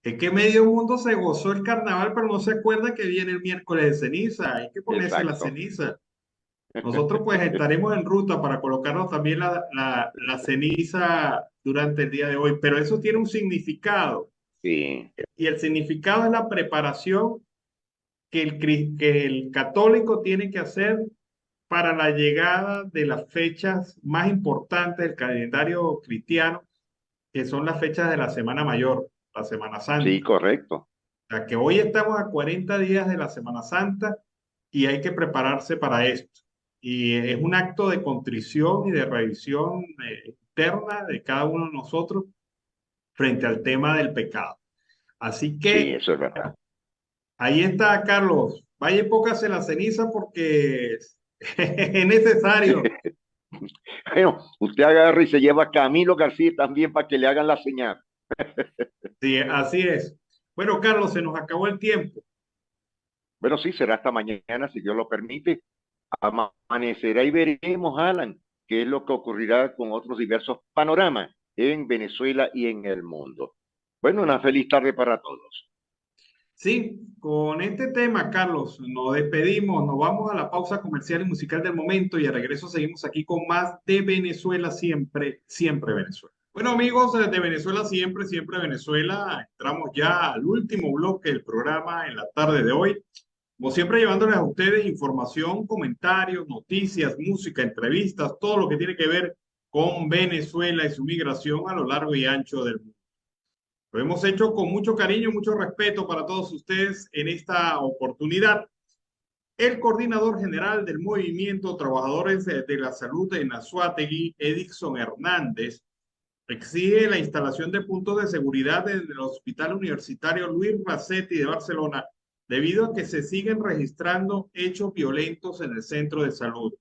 Es que medio mundo se gozó el carnaval, pero no se acuerda que viene el miércoles de ceniza. Hay que ponerse la Exacto. ceniza. Nosotros pues estaremos en ruta para colocarnos también la ceniza durante el día de hoy, pero eso tiene un significado Sí, y el significado es la preparación que el católico tiene que hacer para la llegada de las fechas más importantes del calendario cristiano, que son las fechas de la Semana Mayor, la Semana sí, Santa. correcto. O sea, que hoy estamos a 40 días de la Semana Santa y hay que prepararse para esto. Y es un acto de contrición y de revisión interna de cada uno de nosotros frente al tema del pecado. Así Sí, que eso es verdad. ahí está, Carlos. Vaya y póngase la ceniza porque es necesario. Bueno, usted agarra y se lleva a Camilo García también para que le hagan la señal. Sí, así es. Bueno, Carlos, se nos acabó el tiempo. Bueno, sí, será hasta mañana, si Dios lo permite. Amanecerá y veremos, Alan, qué es lo que ocurrirá con otros diversos panoramas en Venezuela y en el mundo. Bueno, una feliz tarde para todos. Sí, con este tema, Carlos, nos despedimos, nos vamos a la pausa comercial y musical del momento y a regreso seguimos aquí con más de Venezuela siempre, siempre Venezuela. Bueno, amigos de Venezuela siempre, siempre Venezuela, entramos ya al último bloque del programa en la tarde de hoy. Como siempre, llevándoles a ustedes información, comentarios, noticias, música, entrevistas, todo lo que tiene que ver con Venezuela y su migración a lo largo y ancho del mundo. Lo hemos hecho con mucho cariño, mucho respeto para todos ustedes en esta oportunidad. El coordinador general del Movimiento Trabajadores de la Salud en Anzoátegui, Edison Hernández, exige la instalación de puntos de seguridad en el Hospital Universitario Luis Racetti de Barcelona, debido a que se siguen registrando hechos violentos en el centro de salud.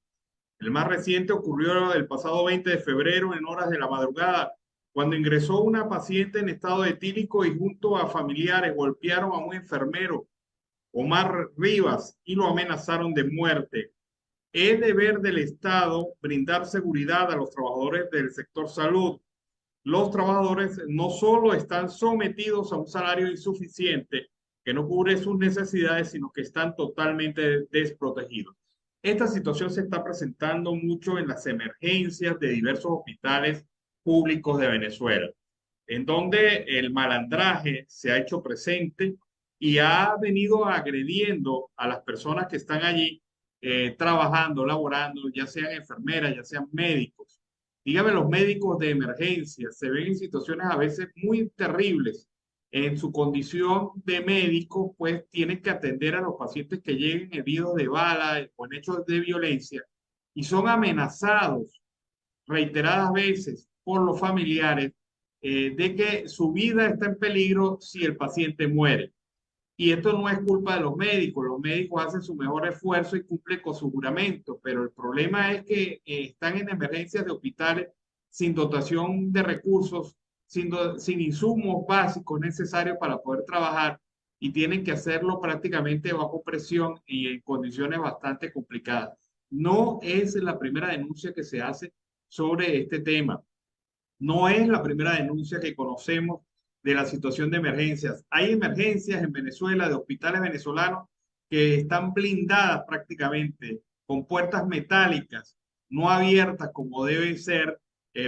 El más reciente ocurrió el pasado 20 de febrero en horas de la madrugada, cuando ingresó una paciente en estado etílico y junto a familiares golpearon a un enfermero, Omar Rivas, y lo amenazaron de muerte. Es deber del Estado brindar seguridad a los trabajadores del sector salud. Los trabajadores no solo están sometidos a un salario insuficiente que no cubre sus necesidades, sino que están totalmente desprotegidos. Esta situación se está presentando mucho en las emergencias de diversos hospitales públicos de Venezuela, en donde el malandraje se ha hecho presente y ha venido agrediendo a las personas que están allí trabajando, laborando, ya sean enfermeras, ya sean médicos. Dígame, los médicos de emergencia se ven en situaciones a veces muy terribles. En su condición de médico, pues tienen que atender a los pacientes que lleguen heridos de bala o en hechos de violencia y son amenazados reiteradas veces por los familiares de que su vida está en peligro si el paciente muere. Y esto no es culpa de los médicos hacen su mejor esfuerzo y cumplen con su juramento, pero el problema es que están en emergencias de hospitales sin dotación de recursos, sin insumos básicos necesarios para poder trabajar y tienen que hacerlo prácticamente bajo presión y en condiciones bastante complicadas. No es la primera denuncia que se hace sobre este tema. No es la primera denuncia que conocemos de la situación de emergencias. Hay emergencias en Venezuela de hospitales venezolanos que están blindadas prácticamente con puertas metálicas, no abiertas como debe ser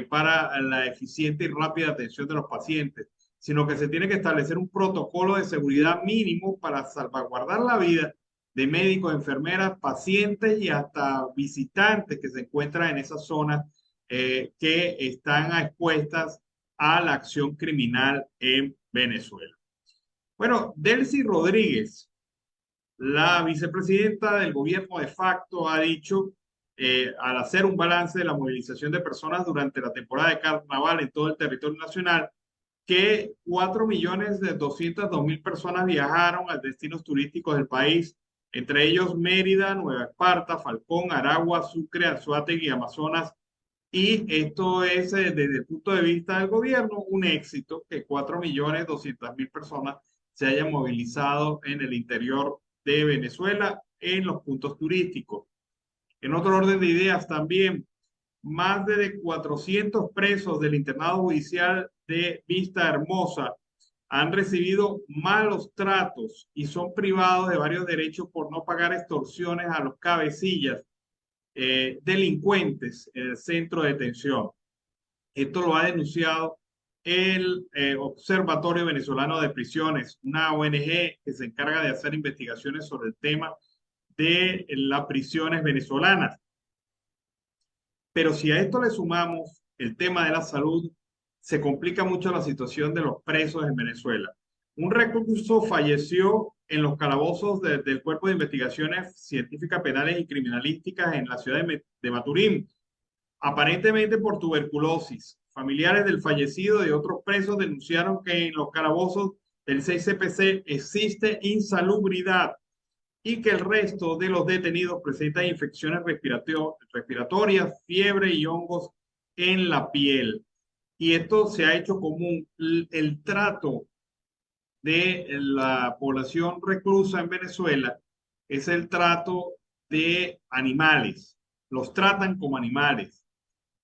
para la eficiente y rápida atención de los pacientes, sino que se tiene que establecer un protocolo de seguridad mínimo para salvaguardar la vida de médicos, enfermeras, pacientes y hasta visitantes que se encuentran en esas zonas que están expuestas a la acción criminal en Venezuela. Bueno, Delcy Rodríguez, la vicepresidenta del gobierno de facto, ha dicho, al hacer un balance de la movilización de personas durante la temporada de carnaval en todo el territorio nacional, que 4.202.000 personas viajaron a destinos turísticos del país, entre ellos Mérida, Nueva Esparta, Falcón, Aragua, Sucre, Anzoátegui, Amazonas. Y esto es, desde el punto de vista del gobierno, un éxito que 4.200.000 personas se hayan movilizado en el interior de Venezuela en los puntos turísticos. En otro orden de ideas también, más de 400 presos del internado judicial de Vista Hermosa han recibido malos tratos y son privados de varios derechos por no pagar extorsiones a los cabecillas delincuentes en el centro de detención. Esto lo ha denunciado el Observatorio Venezolano de Prisiones, una ONG que se encarga de hacer investigaciones sobre el tema de las prisiones venezolanas. Pero si a esto le sumamos el tema de la salud, se complica mucho la situación de los presos en Venezuela. Un recluso falleció en los calabozos del Cuerpo de Investigaciones Científicas Penales y Criminalísticas en la ciudad de Maturín, aparentemente por tuberculosis. Familiares del fallecido y de otros presos denunciaron que en los calabozos del 6CPC existe insalubridad y que el resto de los detenidos presentan infecciones respiratorias, fiebre y hongos en la piel. Y esto se ha hecho común. El trato de la población reclusa en Venezuela es el trato de animales. Los tratan como animales.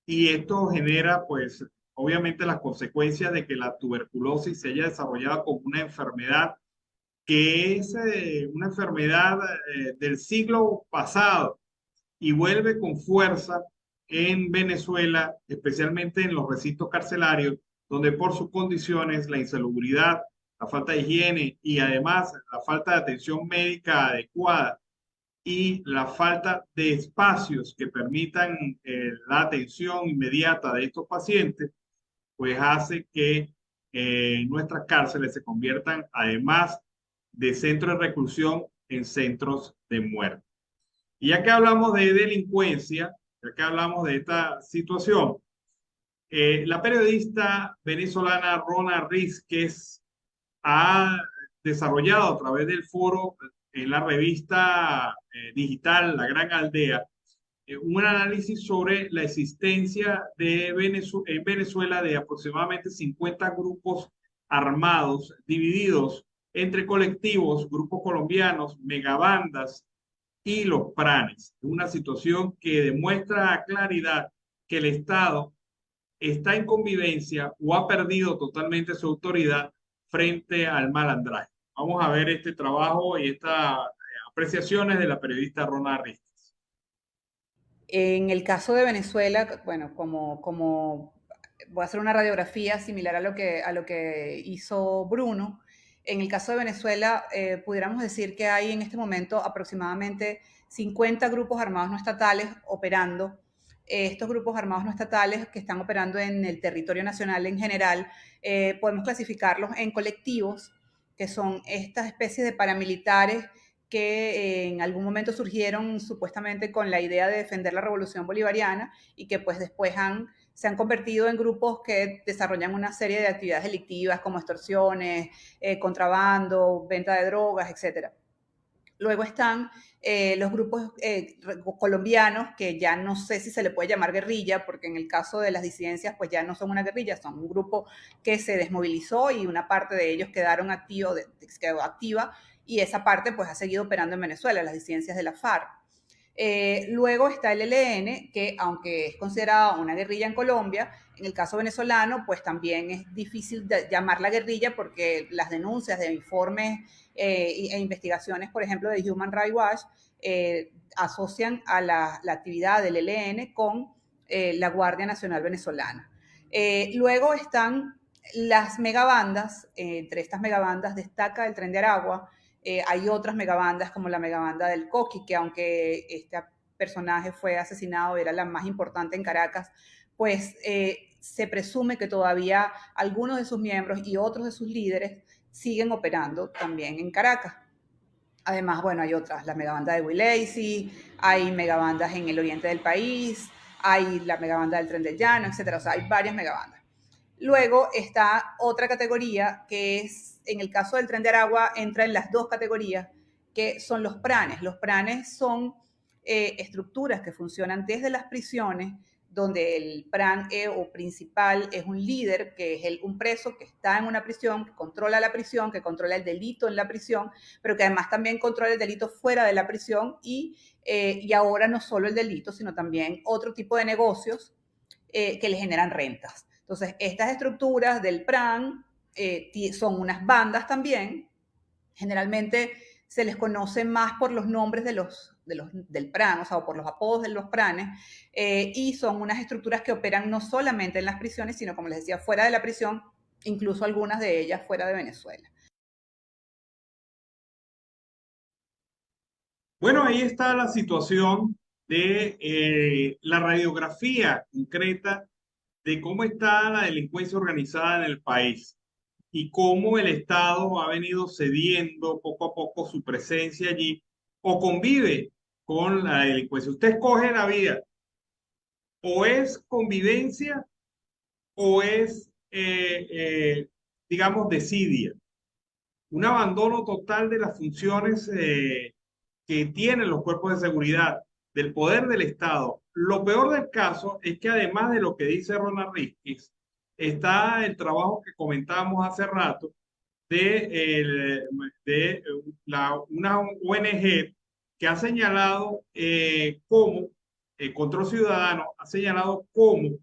Y esto genera, pues, obviamente las consecuencias de que la tuberculosis se haya desarrollado como una enfermedad que es una enfermedad del siglo pasado y vuelve con fuerza en Venezuela, especialmente en los recintos carcelarios, donde por sus condiciones, la insalubridad, la falta de higiene y además la falta de atención médica adecuada y la falta de espacios que permitan la atención inmediata de estos pacientes, pues hace que nuestras cárceles se conviertan, además de centros de reclusión, en centros de muerte. Y ya que hablamos de delincuencia, ya que hablamos de esta situación, la periodista venezolana Rona Rísquez ha desarrollado a través del foro en la revista digital La Gran Aldea un análisis sobre la existencia de en Venezuela de aproximadamente 50 grupos armados divididos entre colectivos, grupos colombianos, megabandas y los pranes. Una situación que demuestra a claridad que el Estado está en convivencia o ha perdido totalmente su autoridad frente al malandraje. Vamos a ver este trabajo y estas apreciaciones de la periodista Rona Rísquez. En el caso de Venezuela, bueno, como voy a hacer una radiografía similar a lo que hizo Bruno. En el caso de Venezuela, pudiéramos decir que hay en este momento aproximadamente 50 grupos armados no estatales operando. Estos grupos armados no estatales que están operando en el territorio nacional en general, podemos clasificarlos en colectivos, que son estas especies de paramilitares que en algún momento surgieron supuestamente con la idea de defender la revolución bolivariana y que pues después se han convertido en grupos que desarrollan una serie de actividades delictivas como extorsiones, contrabando, venta de drogas, etc. Luego están los grupos colombianos, que ya no sé si se le puede llamar guerrilla, porque en el caso de las disidencias, pues ya no son una guerrilla, son un grupo que se desmovilizó y una parte de ellos quedó activa, y esa parte pues ha seguido operando en Venezuela, las disidencias de la FARC. Luego está el ELN, que aunque es considerada una guerrilla en Colombia, en el caso venezolano, pues también es difícil llamarla guerrilla porque las denuncias de informes e investigaciones, por ejemplo, de Human Rights Watch, asocian a la actividad del ELN con la Guardia Nacional Venezolana. Luego están las megabandas. Entre estas megabandas destaca el Tren de Aragua. Hay otras megabandas como la megabanda del Coqui, que aunque este personaje fue asesinado, era la más importante en Caracas, pues se presume que todavía algunos de sus miembros y otros de sus líderes siguen operando también en Caracas. Además, bueno, hay otras, la megabanda de Willacy, hay megabandas en el oriente del país, hay la megabanda del Tren del Llano, etc. O sea, hay varias megabandas. Luego está otra categoría que es, en el caso del Tren de Aragua, entra en las dos categorías, que son los pranes. Los pranes son estructuras que funcionan desde las prisiones, donde el pran o principal es un líder, que es un preso que está en una prisión, que controla la prisión, que controla el delito en la prisión, pero que además también controla el delito fuera de la prisión y ahora no solo el delito, sino también otro tipo de negocios que le generan rentas. Entonces, estas estructuras del PRAN son unas bandas también. Generalmente se les conoce más por los nombres del PRAN, o sea, por los apodos de los PRANes, y son unas estructuras que operan no solamente en las prisiones, sino, como les decía, fuera de la prisión, incluso algunas de ellas fuera de Venezuela. Bueno, ahí está la situación de la radiografía concreta de cómo está la delincuencia organizada en el país y cómo el Estado ha venido cediendo poco a poco su presencia allí o convive con la delincuencia. Usted escoge la vía, o es convivencia o es, digamos, desidia. Un abandono total de las funciones que tienen los cuerpos de seguridad, del poder del Estado. Lo peor del caso es que además de lo que dice Ronald Riskis, está el trabajo que comentábamos hace rato una ONG que ha señalado cómo, Control Ciudadano ha señalado cómo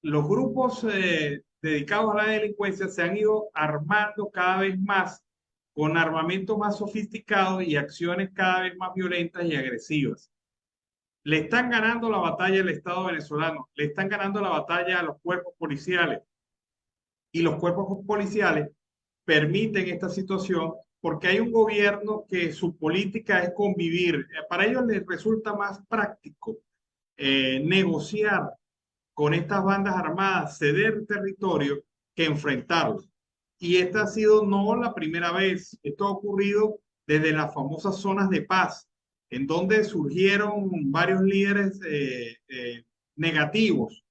los grupos dedicados a la delincuencia se han ido armando cada vez más con armamento más sofisticado y acciones cada vez más violentas y agresivas. Le están ganando la batalla al Estado venezolano, le están ganando la batalla a los cuerpos policiales. Y los cuerpos policiales permiten esta situación porque hay un gobierno que su política es convivir. Para ellos les resulta más práctico negociar con estas bandas armadas, ceder territorio, que enfrentarlos. Y esta ha sido no la primera vez. Esto ha ocurrido desde las famosas zonas de paz, en donde surgieron varios líderes negativos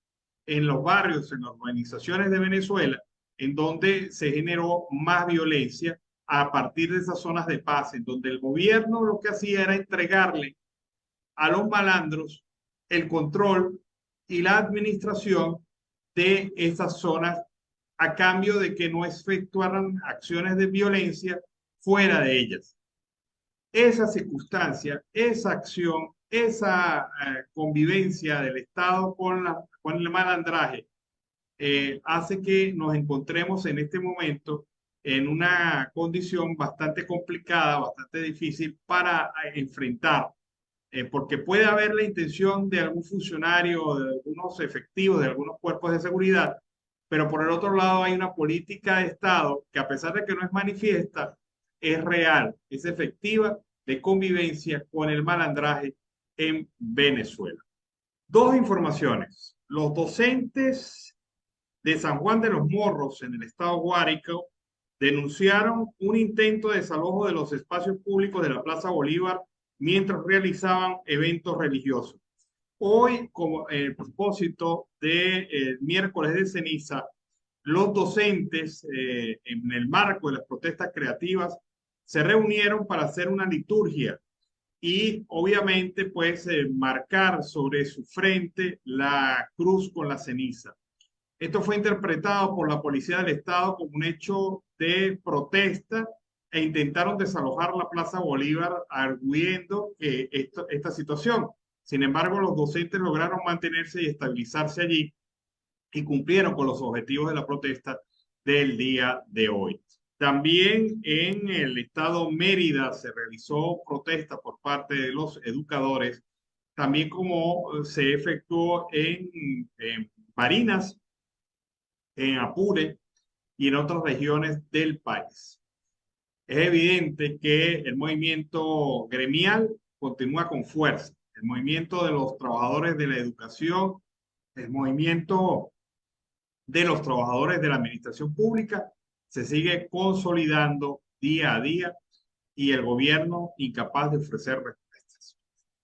en los barrios, en las urbanizaciones de Venezuela, en donde se generó más violencia a partir de esas zonas de paz, en donde el gobierno lo que hacía era entregarle a los malandros el control y la administración de esas zonas a cambio de que no efectuaran acciones de violencia fuera de ellas. Esa circunstancia, esa acción, esa convivencia del Estado con el malandraje hace que nos encontremos en este momento en una condición bastante complicada, bastante difícil para enfrentar, porque puede haber la intención de algún funcionario, de algunos efectivos, de algunos cuerpos de seguridad, pero por el otro lado hay una política de Estado que, a pesar de que no es manifiesta, es real, es efectiva, de convivencia con el malandraje en Venezuela. Dos informaciones. Los docentes de San Juan de los Morros, en el estado Guárico, denunciaron un intento de desalojo de los espacios públicos de la Plaza Bolívar mientras realizaban eventos religiosos. Hoy, como el propósito del miércoles de ceniza, los docentes, en el marco de las protestas creativas, se reunieron para hacer una liturgia y obviamente pues marcar sobre su frente la cruz con la ceniza. Esto fue interpretado por la Policía del Estado como un hecho de protesta e intentaron desalojar la Plaza Bolívar arguyendo esta situación. Sin embargo, los docentes lograron mantenerse y estabilizarse allí y cumplieron con los objetivos de la protesta del día de hoy. También en el estado Mérida se realizó protesta por parte de los educadores, también como se efectuó en Barinas, en Apure y en otras regiones del país. Es evidente que el movimiento gremial continúa con fuerza. El movimiento de los trabajadores de la educación, el movimiento de los trabajadores de la administración pública se sigue consolidando día a día y el gobierno incapaz de ofrecer respuestas.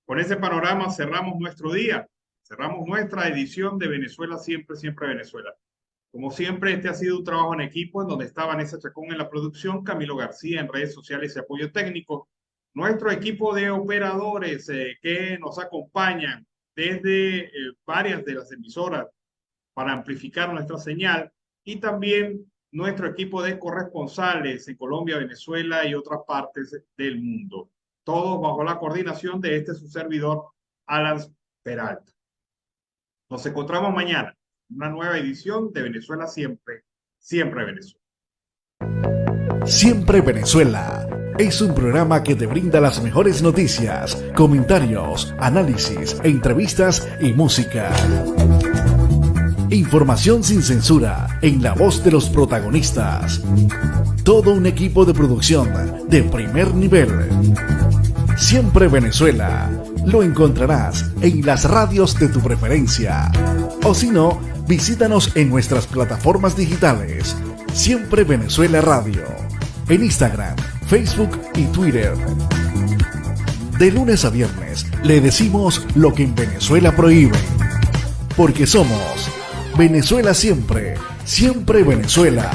Con ese panorama cerramos nuestro día, cerramos nuestra edición de Venezuela Siempre, Siempre Venezuela. Como siempre, este ha sido un trabajo en equipo en donde está Vanessa Chacón en la producción, Camilo García en redes sociales y apoyo técnico, nuestro equipo de operadores que nos acompañan desde varias de las emisoras para amplificar nuestra señal y también nuestro equipo de corresponsales en Colombia, Venezuela y otras partes del mundo. Todos bajo la coordinación de su servidor, Alan Peralta. Nos encontramos mañana en una nueva edición de Venezuela Siempre, Siempre Venezuela. Siempre Venezuela es un programa que te brinda las mejores noticias, comentarios, análisis, entrevistas y música. Información sin censura en la voz de los protagonistas. Todo un equipo de producción de primer nivel. Siempre Venezuela lo encontrarás en las radios de tu preferencia. O si no, visítanos en nuestras plataformas digitales. Siempre Venezuela Radio. En Instagram, Facebook y Twitter. De lunes a viernes le decimos lo que en Venezuela prohíben. Porque somos Venezuela Siempre, Siempre Venezuela.